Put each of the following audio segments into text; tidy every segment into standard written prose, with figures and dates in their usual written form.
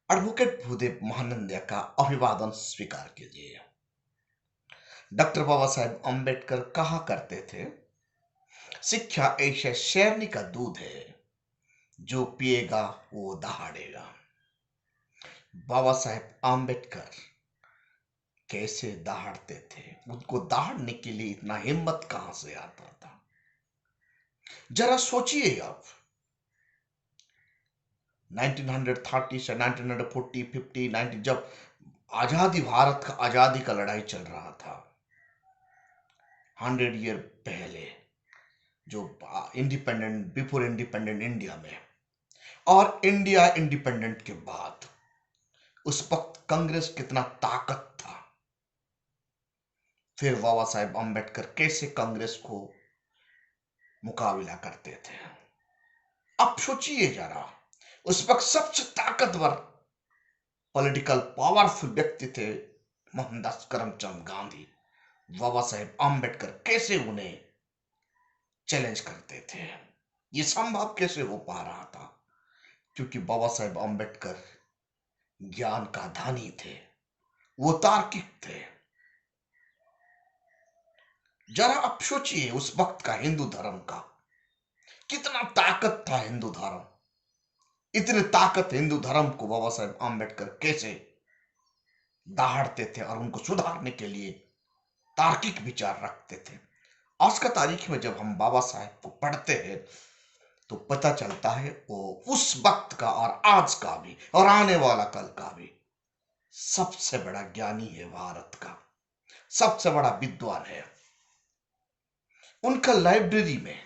Advocate Bhudev महानंद्या का अभिवादन स्वीकार कीजिए। डॉक्टर बाबा साहेब अम्बेडकर कहा करते थे, शिक्षा ऐसे शेरनी का दूध है, जो पिएगा वो दहाड़ेगा। बाबा साहेब अम्बेडकर कैसे दहाड़ते थे? उनको दहाड़ने के लिए इतना हिम्मत कहां से आता था? जरा सोचिए आप। 1930 से 1940, 50, 90 जब भारत का आजादी का लड़ाई चल रहा था, 100 ईयर पहले, जो बिफोर इंडिपेंडेंट इंडिया में, और इंडिया इंडिपेंडेंट के बाद, उस वक्त कांग्रेस कितना ताकत था। फिर बाबा साहेब अम्बेडकर कैसे कांग्रेस को मुकाबला करते थे? अब सोचिए जरा। उस वक्त सबसे ताकतवर पॉलिटिकल पावरफुल व्यक्ति थे मोहनदास करमचंद गांधी। बाबा साहेब अम्बेडकर कैसे उन्हें चैलेंज करते थे? ये संभव कैसे हो पा रहा था? क्योंकि बाबा साहेब अम्बेडकर ज्ञान का धनी थे, वो तार्किक थे। जरा आप सोचिए उस वक्त का हिंदू धर्म का कितना ताकत था। हिंदू धर्म, इतनी ताकत हिंदू धर्म को बाबा साहेब अम्बेडकर कैसे दहाड़ते थे और उनको सुधारने के लिए तार्किक विचार रखते थे। आज का तारीख में जब हम बाबा साहेब को पढ़ते हैं तो पता चलता है वो उस वक्त का और आज का भी और आने वाला कल का भी सबसे बड़ा ज्ञानी है। भारत का सबसे बड़ा विद्वान है। उनका लाइब्रेरी में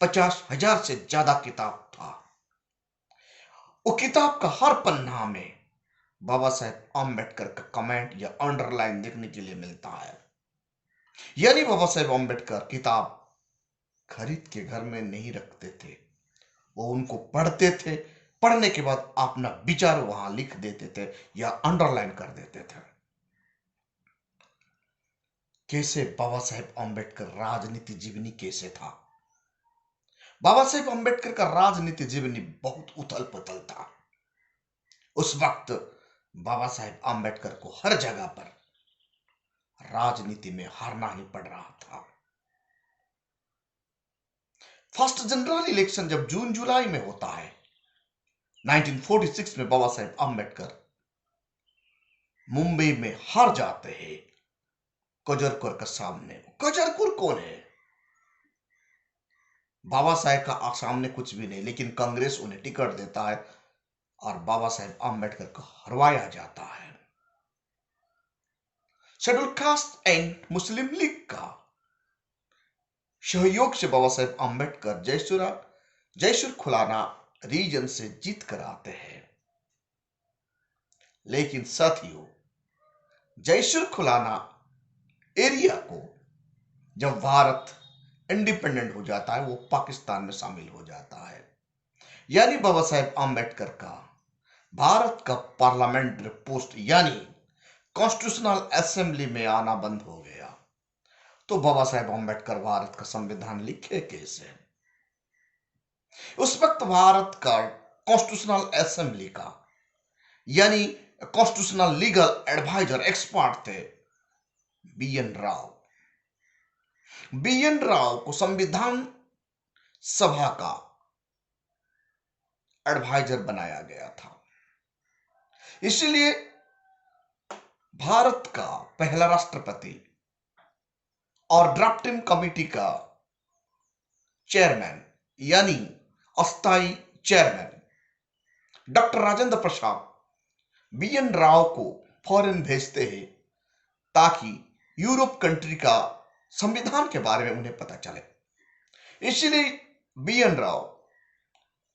50,000 से ज्यादा किताब था। वो किताब का हर पन्ना में बाबा साहेब अम्बेडकर का कमेंट या अंडरलाइन देखने के लिए मिलता है। यानी बाबा साहेब अम्बेडकर किताब खरीद के घर में नहीं रखते थे, वो उनको पढ़ते थे। पढ़ने के बाद अपना विचार वहां लिख देते थे या अंडरलाइन कर देते थे। कैसे बाबा साहेब अम्बेडकर राजनीति जीवनी कैसे था? बाबा साहेब अम्बेडकर का राजनीति जीवनी बहुत उथल पुथल था। उस वक्त बाबा साहेब अम्बेडकर को हर जगह पर राजनीति में हारना ही पड़ रहा था। फर्स्ट जनरल इलेक्शन जब जून जुलाई में होता है 1946 में, बाबा साहेब अम्बेडकर मुंबई में हार जाते हैं कजरकुर के सामने। कजरकुर कौन है? बाबा साहेब का सामने कुछ भी नहीं, लेकिन कांग्रेस उन्हें टिकट देता है और बाबा साहेब अम्बेडकर को हरवाया जाता है। Schedule caste and Muslim league का सहयोग से बाबा साहेब अम्बेडकर जयसुर खुलाना रीजन से जीत कर आते हैं। लेकिन साथियों, जयसुर खुलाना एरिया को जब भारत इंडिपेंडेंट हो जाता है, वो पाकिस्तान में शामिल हो जाता है। यानी बाबा साहेब अम्बेडकर का भारत का पार्लियामेंट्री पोस्ट यानी कॉन्स्टिट्यूशनल असेंबली में आना बंद हो गया। तो बाबा साहेब अम्बेडकर भारत का संविधान लिखे कैसे? उस वक्त भारत का कॉन्स्टिट्यूशनल असेंबली का यानी कॉन्स्टिट्यूशनल लीगल एडवाइजर एक्सपर्ट थे बी.एन. राव। बी.एन. राव को संविधान सभा का एडवाइजर बनाया गया था। इसलिए भारत का पहला राष्ट्रपति और ड्राफ्टिंग कमेटी का चेयरमैन यानी अस्थाई chairman doctor Rajendra Prasad BN. Rao को फॉरेन भेजते हैं ताकि यूरोप कंट्री का संविधान के बारे में उन्हें पता चले। इसलिए बी.एन. राव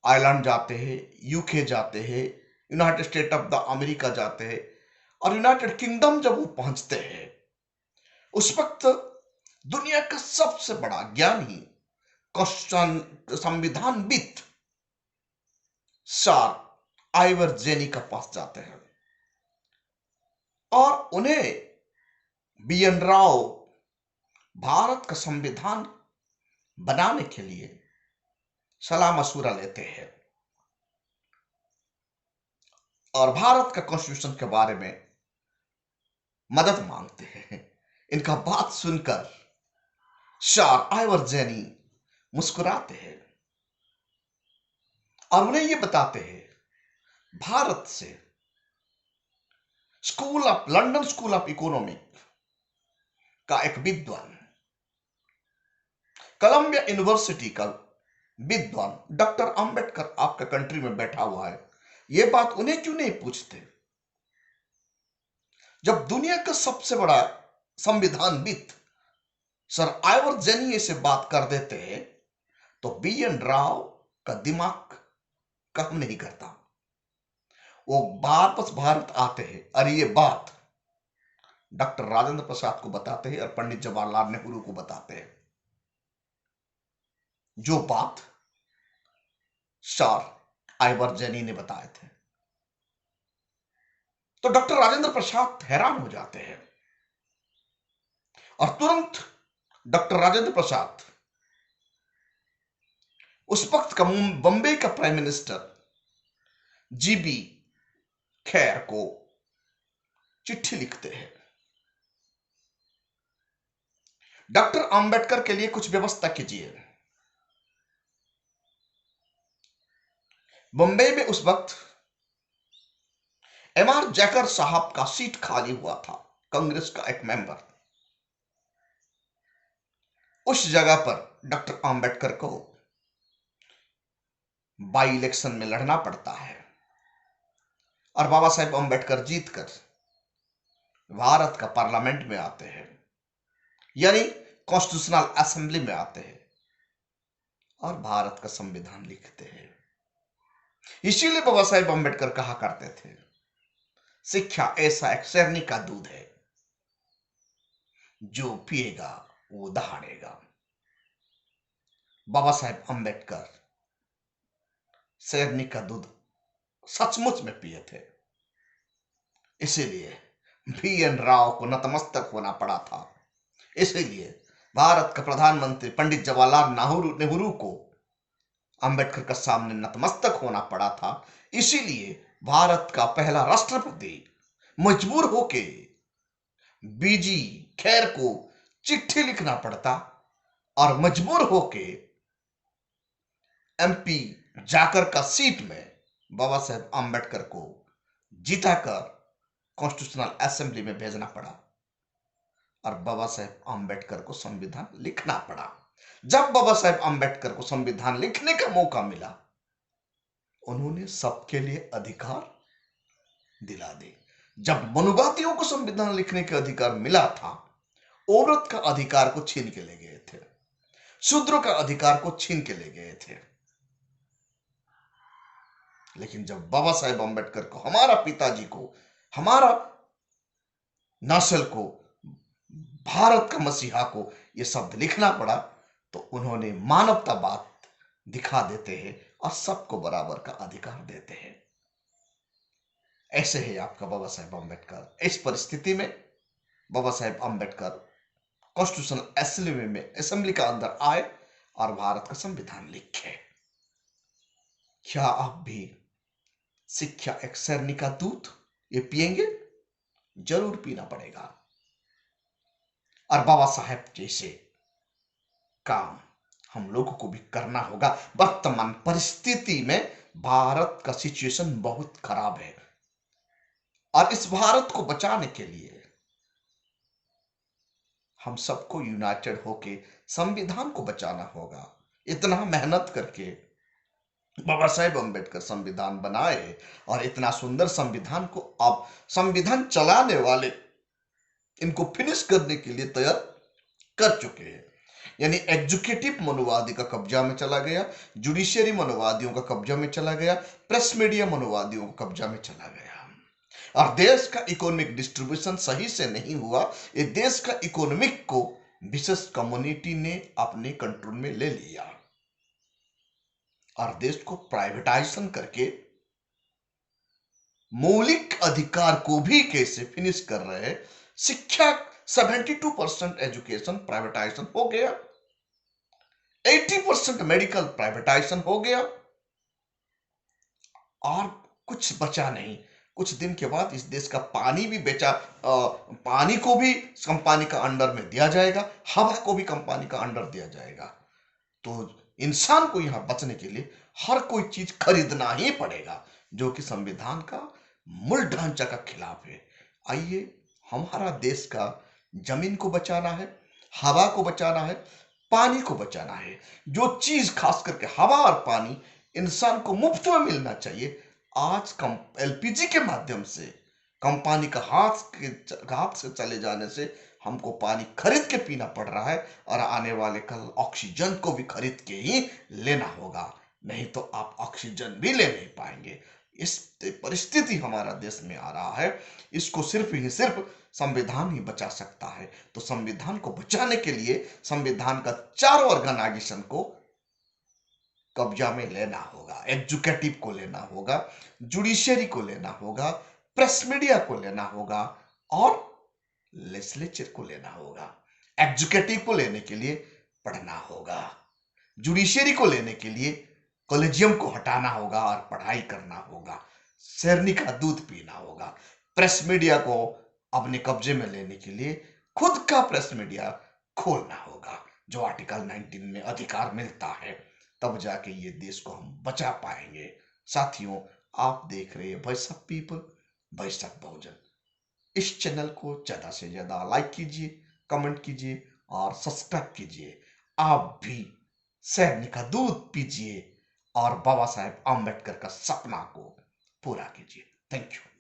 आयरलैंड जाते हैं, यूके जाते हैं, United state of the America जाते हैं, और यूनाइटेड किंगडम जब वो पहुंचते हैं, उस वक्त दुनिया का सबसे बड़ा ज्ञानी संविधानविद सर आइवर जेनी के पास जाते हैं और उन्हें बी.एन. राव भारत का संविधान बनाने के लिए सलाह मशूरा लेते हैं। और भारत का कॉन्स्टिट्यूशन के बारे में मदद मांगते हैं। इनका बात सुनकर सर आइवर जेनी मुस्कुराते हैं और उन्हें यह बताते हैं भारत से लंदन स्कूल ऑफ इकोनॉमिक का एक विद्वान, कोलंबिया यूनिवर्सिटी का विद्वान डॉक्टर अंबेडकर आपका कंट्री में बैठा हुआ है, यह बात उन्हें क्यों नहीं पूछते? जब दुनिया का सबसे बड़ा संविधानविद सर आइवर जेनी से बात कर देते हैं तो BN राव का दिमाग काम नहीं करता। वो वापस भारत आते हैं और ये बात डॉक्टर राजेंद्र प्रसाद को बताते हैं और पंडित जवाहरलाल नेहरू को बताते हैं। जो बात सर आइवर जेनी ने बताए थे तो डॉक्टर राजेंद्र प्रसाद हैरान हो जाते हैं और तुरंत डॉक्टर राजेंद्र प्रसाद उस वक्त का बंबई का प्राइम मिनिस्टर GB खैर को चिट्ठी लिखते हैं, डॉक्टर अंबेडकर के लिए कुछ व्यवस्था कीजिए। बंबई में उस वक्त MR जैकर साहब का सीट खाली हुआ था, कांग्रेस का एक मेंबर। उस जगह पर डॉक्टर अंबेडकर को बाई इलेक्शन में लड़ना पड़ता है और बाबा साहेब अंबेडकर जीतकर भारत का पार्लियामेंट में आते हैं, यानी कॉन्स्टिट्यूशनल असेंबली में आते हैं और भारत का संविधान लिखते हैं। इसीलिए बाबा साहेब अंबेडकर कहा करते थे, शिक्षा ऐसा एक शेरनी का दूध है, जो पिएगा वो दहाड़ेगा। बाबा साहेब अंबेडकर शेरनी का दूध सचमुच में पिए थे, इसीलिए BN राव को नतमस्तक होना पड़ा था। इसीलिए भारत का प्रधानमंत्री पंडित जवाहरलाल नेहरू को अंबेडकर का सामने नतमस्तक होना पड़ा था। इसीलिए भारत का पहला राष्ट्रपति मजबूर होके BG खैर को चिट्ठी लिखना पड़ता और मजबूर होके MP जाकर का सीट में बाबा साहेब अंबेडकर को जीताकर कॉन्स्टिट्यूशनल असेंबली में भेजना पड़ा और बाबा साहेब अंबेडकर को संविधान लिखना पड़ा। जब बाबा साहेब अंबेडकर को संविधान लिखने का मौका मिला, उन्होंने सबके लिए अधिकार दिला दी। जब मनुवादियों को संविधान लिखने का अधिकार मिला था, औरत का अधिकार को छीन के ले गए थे, शूद्रों का अधिकार को छीन के ले गए थे। लेकिन जब बाबा साहेब अंबेडकर को, हमारा पिताजी को, हमारा नस्ल को, भारत का मसीहा को यह शब्द लिखना पड़ा, तो उन्होंने मानवतावाद दिखा देते हैं और सबको बराबर का अधिकार देते हैं। ऐसे ही आपका बाबा साहेब अंबेडकर। इस परिस्थिति में बाबा साहेब अंबेडकर कॉन्स्टिट्यूशनल असेंबली का अंदर आए और भारत का संविधान लिखे। क्या आप भी शिक्षा एक शेरनी का दूध ये पिएंगे? जरूर पीना पड़ेगा और बाबा साहेब जैसे काम हम लोगों को भी करना होगा। वर्तमान परिस्थिति में भारत का सिचुएशन बहुत खराब है और इस भारत को बचाने के लिए हम सबको यूनाइटेड होके संविधान को बचाना होगा। इतना मेहनत करके बाबा साहेब अंबेडकर संविधान बनाए और इतना सुंदर संविधान को अब संविधान चलाने वाले इनको फिनिश करने के लिए तैयार कर चुके हैं। यानी एग्जीक्यूटिव मनुवादी का कब्जा में चला गया, जुडिशियरी मनोवादियों का कब्जा में चला गया, प्रेस मीडिया मनोवादियों का कब्जा में चला गया और देश का इकोनॉमिक डिस्ट्रीब्यूशन सही से नहीं हुआ। ये देश का इकोनॉमिक को विशेष कम्युनिटी ने अपने कंट्रोल में ले लिया और देश को प्राइवेटाइजेशन करके मौलिक अधिकार को भी कैसे फिनिश कर रहे हैं। शिक्षा 72% एजुकेशन प्राइवेटाइजेशन हो गया, 80% मेडिकल प्राइवेटाइजेशन हो गया और कुछ बचा नहीं। कुछ दिन के बाद इस देश का पानी भी पानी को भी कंपनी का अंडर में दिया जाएगा, हवा को भी कंपनी का अंडर दिया जाएगा। तो इंसान को यहां बचने के लिए हर कोई चीज खरीदना ही पड़ेगा, जो कि संविधान का मूल ढांचा का खिलाफ है। आइए, हमारा देश का जमीन को बचाना है, हवा को बचाना है, पानी को बचाना है। जो चीज खास करके हवा और पानी इंसान को मुफ्त में मिलना चाहिए, आज कम एलपीजी के माध्यम से कंपनी का हाथ से चले जाने से हमको पानी खरीद के पीना पड़ रहा है, और आने वाले कल ऑक्सीजन को भी खरीद के ही लेना होगा, नहीं तो आप ऑक्सीजन भी ले नहीं पाएंगे। इस परिस्थिति हमारा देश में आ रहा है, इसको सिर्फ ही सिर्फ संविधान ही बचा सकता है। तो संविधान को बचाने के लिए संविधान का चारों ऑर्गेनाइजेशन को कब्जा में लेना होगा। एग्जीक्यूटिव को लेना होगा, जुडिशियरी को लेना होगा, प्रेस मीडिया को लेना होगा, और लेजिस्लेचर को लेना होगा। एग्जीक्यूटिव को लेने के लिए पढ़ना होगा, जुडिशियरी को लेने के लिए कॉलेजियम को हटाना होगा और पढ़ाई करना होगा, शेरनी का दूध पीना होगा। प्रेस मीडिया को अपने कब्जे में लेने के लिए खुद का प्रेस मीडिया खोलना होगा, जो आर्टिकल 19 में अधिकार मिलता है। तब जाके ये देश को हम बचा पाएंगे। साथियों, आप देख रहे हैं voice of people, voice of Bahujan. इस चैनल को ज्यादा से ज्यादा लाइक कीजिए, कमेंट कीजिए और सब्सक्राइब कीजिए। आप भी शेरनी का दूध पीजिए और बाबा साहेब आम्बेडकर का सपना को पूरा कीजिए। Thank you.